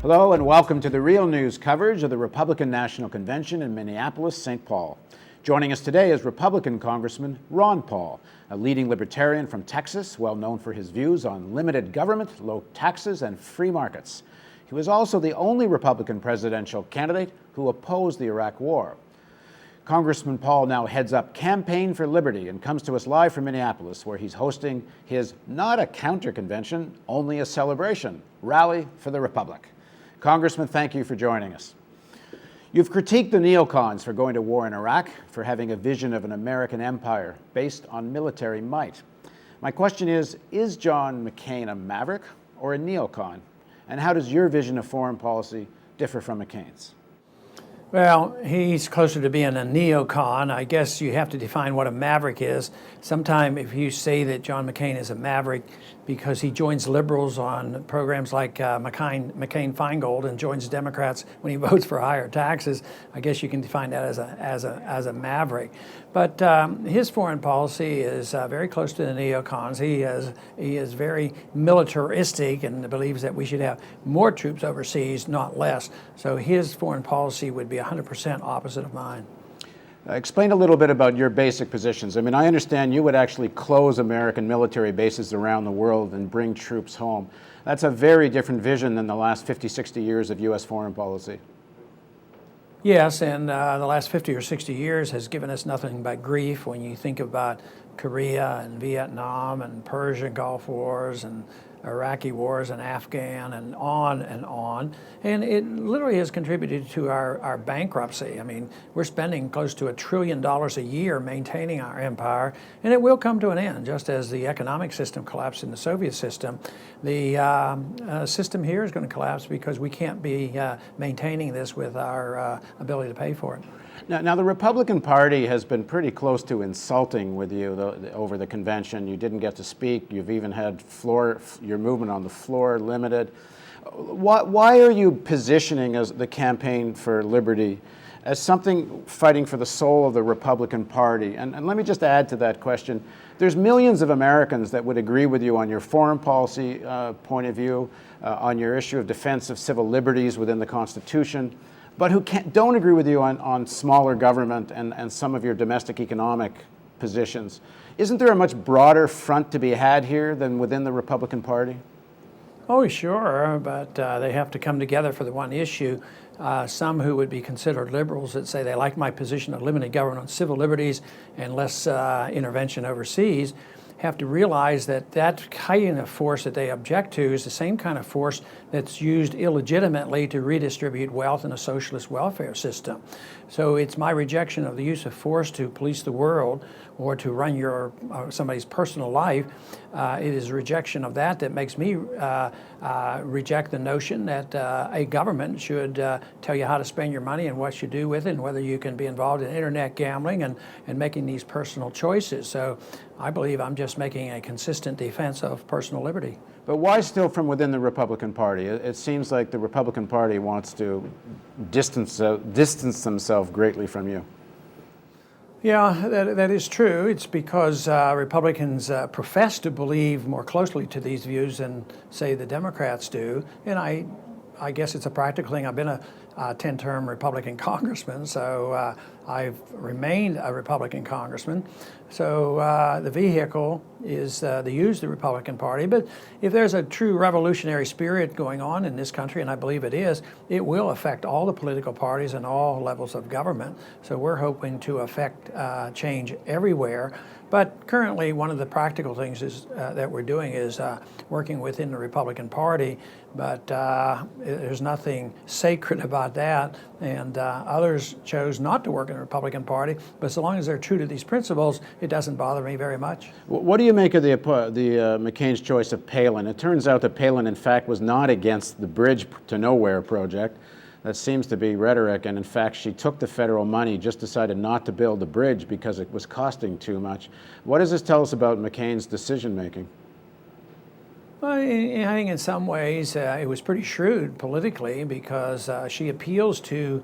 Hello and welcome to the Real News coverage of the Republican National Convention in Minneapolis, St. Paul. Joining us today is Republican Congressman Ron Paul, a leading libertarian from Texas, well known for his views on limited government, low taxes, and free markets. He was also the only Republican presidential candidate who opposed the Iraq War. Congressman Paul now heads up Campaign for Liberty and comes to us live from Minneapolis, where he's hosting his not a counter-convention, only a celebration, Rally for the Republic. Congressman, thank you for joining us. You've critiqued the neocons for going to war in Iraq, for having a vision of an American empire based on military might. My question is John McCain a maverick or a neocon? And how does your vision of foreign policy differ from McCain's? Well, he's closer to being a neocon. I guess you have to define what a maverick is. Sometime if you say that John McCain is a maverick because he joins liberals on programs like McCain-Feingold and joins Democrats when he votes for higher taxes, I guess you can define that as a maverick. But his foreign policy is very close to the neocons. He is very militaristic and believes that we should have more troops overseas, not less. So his foreign policy would be 100% opposite of mine. Explain a little bit about your basic positions. I mean, I understand you would actually close American military bases around the world and bring troops home. That's a very different vision than the last 50, 60 years of U.S. foreign policy. Yes, and the last 50 or 60 years has given us nothing but grief when you think about Korea and Vietnam and Persian Gulf Wars and Iraqi wars and Afghan and on and on. And it literally has contributed to our bankruptcy. I mean, we're spending close to $1 trillion a year maintaining our empire, and it will come to an end, just as the economic system collapsed in the Soviet system. The system here is going to collapse because we can't be maintaining this with our ability to pay for it. Now, the Republican Party has been pretty close to insulting with you over the convention. You didn't get to speak. You've even had your movement on the floor limited. Why are you positioning as the Campaign for Liberty as something fighting for the soul of the Republican Party? And let me just add to that question. There's millions of Americans that would agree with you on your foreign policy point of view, on your issue of defense of civil liberties within the Constitution, but who don't agree with you on smaller government and some of your domestic economic positions. Isn't there a much broader front to be had here than within the Republican Party? Oh, sure, but they have to come together for the one issue. Some who would be considered liberals that say they like my position of limited government on civil liberties and less intervention overseas have to realize that that kind of force that they object to is the same kind of force that's used illegitimately to redistribute wealth in a socialist welfare system. So it's my rejection of the use of force to police the world or to run somebody's personal life. It is rejection of that makes me reject the notion that a government should tell you how to spend your money and what you do with it and whether you can be involved in internet gambling and making these personal choices. So I believe I'm just making a consistent defense of personal liberty. But why still from within the Republican Party? It seems like the Republican Party wants to distance themselves greatly from you. Yeah, that is true. It's because Republicans profess to believe more closely to these views than, say, the Democrats do. And I guess it's a practical thing. I've been a 10-term Republican congressman, so I've remained a Republican congressman. So the vehicle is the use of the Republican Party. But if there's a true revolutionary spirit going on in this country, and I believe it is, it will affect all the political parties and all levels of government. So we're hoping to affect change everywhere. But currently, one of the practical things that we're doing is working within the Republican Party, but there's nothing sacred about that, and others chose not to work in the Republican Party, but so long as they're true to these principles, it doesn't bother me very much. What do you make of the McCain's choice of Palin? It turns out that Palin, in fact, was not against the Bridge to Nowhere project. That seems to be rhetoric, and in fact, she took the federal money, just decided not to build the bridge because it was costing too much. What does this tell us about McCain's decision-making? Well, I think in some ways it was pretty shrewd politically because she appeals to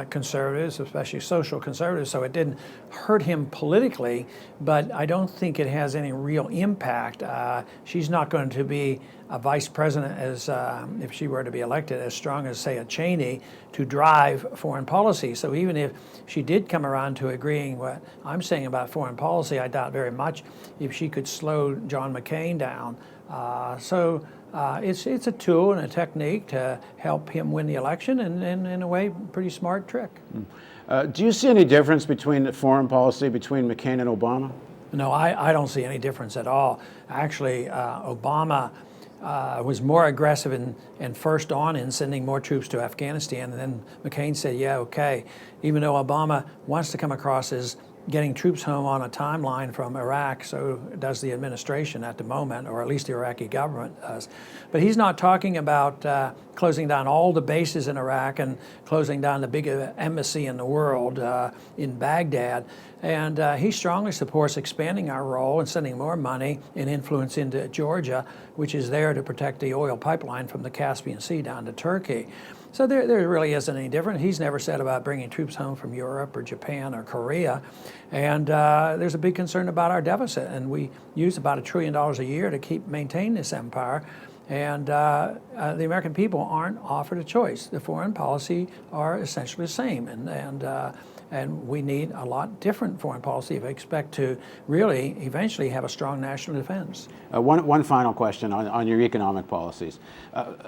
conservatives, especially social conservatives, so it didn't hurt him politically, but I don't think it has any real impact. She's not going to be a vice president, as if she were to be elected, as strong as, say, a Cheney to drive foreign policy. So even if she did come around to agreeing what I'm saying about foreign policy, I doubt very much if she could slow John McCain down. It's a tool and a technique to help him win the election, and in a way, pretty smart trick. Do you see any difference between the foreign policy between McCain and Obama? No, I don't see any difference at all. Actually, Obama was more aggressive and first on in sending more troops to Afghanistan, and then McCain said, yeah, okay, even though Obama wants to come across as getting troops home on a timeline from Iraq, so does the administration at the moment, or at least the Iraqi government does. But he's not talking about closing down all the bases in Iraq and closing down the biggest embassy in the world in Baghdad. And he strongly supports expanding our role and sending more money and influence into Georgia, which is there to protect the oil pipeline from the Caspian Sea down to Turkey. So there really isn't any different. He's never said about bringing troops home from Europe or Japan or Korea. And there's a big concern about our deficit. And we use about $1 trillion a year to maintain this empire. And the American people aren't offered a choice. The foreign policy are essentially the same. And we need a lot different foreign policy if we expect to really eventually have a strong national defense. One final question on your economic policies.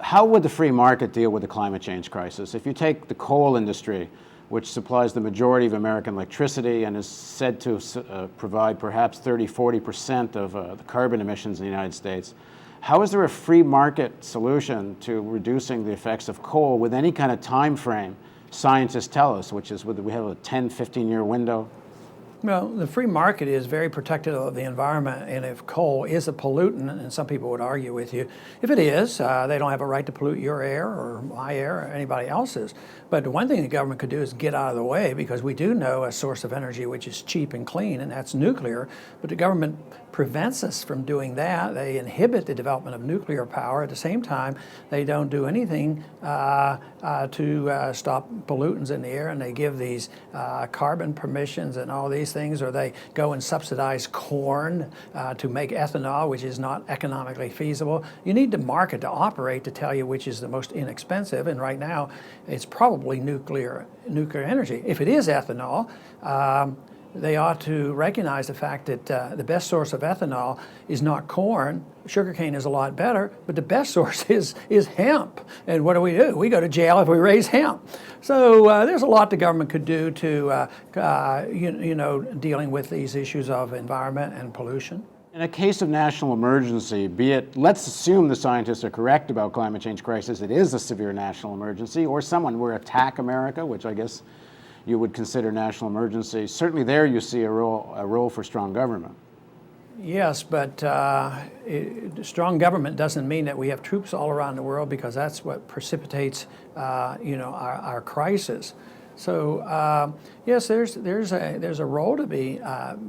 How would the free market deal with the climate change crisis? If you take the coal industry, which supplies the majority of American electricity and is said to provide perhaps 30–40% of the carbon emissions in the United States, how is there a free market solution to reducing the effects of coal with any kind of time frame scientists tell us, which is we have a 10–15 year window? Well, the free market is very protective of the environment, and if coal is a pollutant, and some people would argue with you, if it is, they don't have a right to pollute your air or my air or anybody else's. But the one thing the government could do is get out of the way, because we do know a source of energy which is cheap and clean, and that's nuclear. But the government prevents us from doing that. They inhibit the development of nuclear power. At the same time, they don't do anything to stop pollutants in the air, and they give these carbon permissions and all these things, or they go and subsidize corn to make ethanol, which is not economically feasible. You need the market to operate to tell you which is the most inexpensive, and right now it's probably nuclear energy. If it is ethanol, they ought to recognize the fact that the best source of ethanol is not corn. Sugarcane is a lot better, but the best source is hemp. And what do? We go to jail if we raise hemp. So there's a lot the government could do to, dealing with these issues of environment and pollution. In a case of national emergency, let's assume the scientists are correct about climate change crisis, it is a severe national emergency, or someone were to attack America, which I guess you would consider national emergency. Certainly there you see a role for strong government. Yes, but strong government doesn't mean that we have troops all around the world, because that's what precipitates, our crisis. So yes, there's a role to be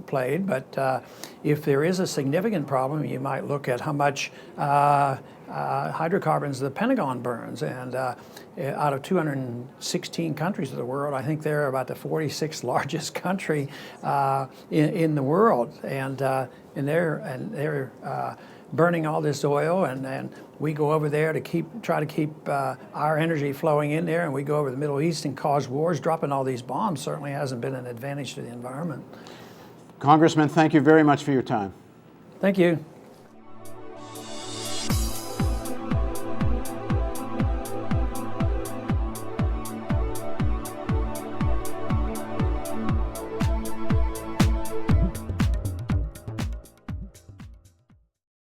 played, but if there is a significant problem, you might look at how much hydrocarbons the Pentagon burns, and out of 216 countries of the world, I think they're about the 46th largest country in the world, and they're burning all this oil, and we go over there to try to keep our energy flowing in there, and we go over the Middle East and cause wars. Dropping all these bombs certainly hasn't been an advantage to the environment. Congressman, thank you very much for your time. Thank you.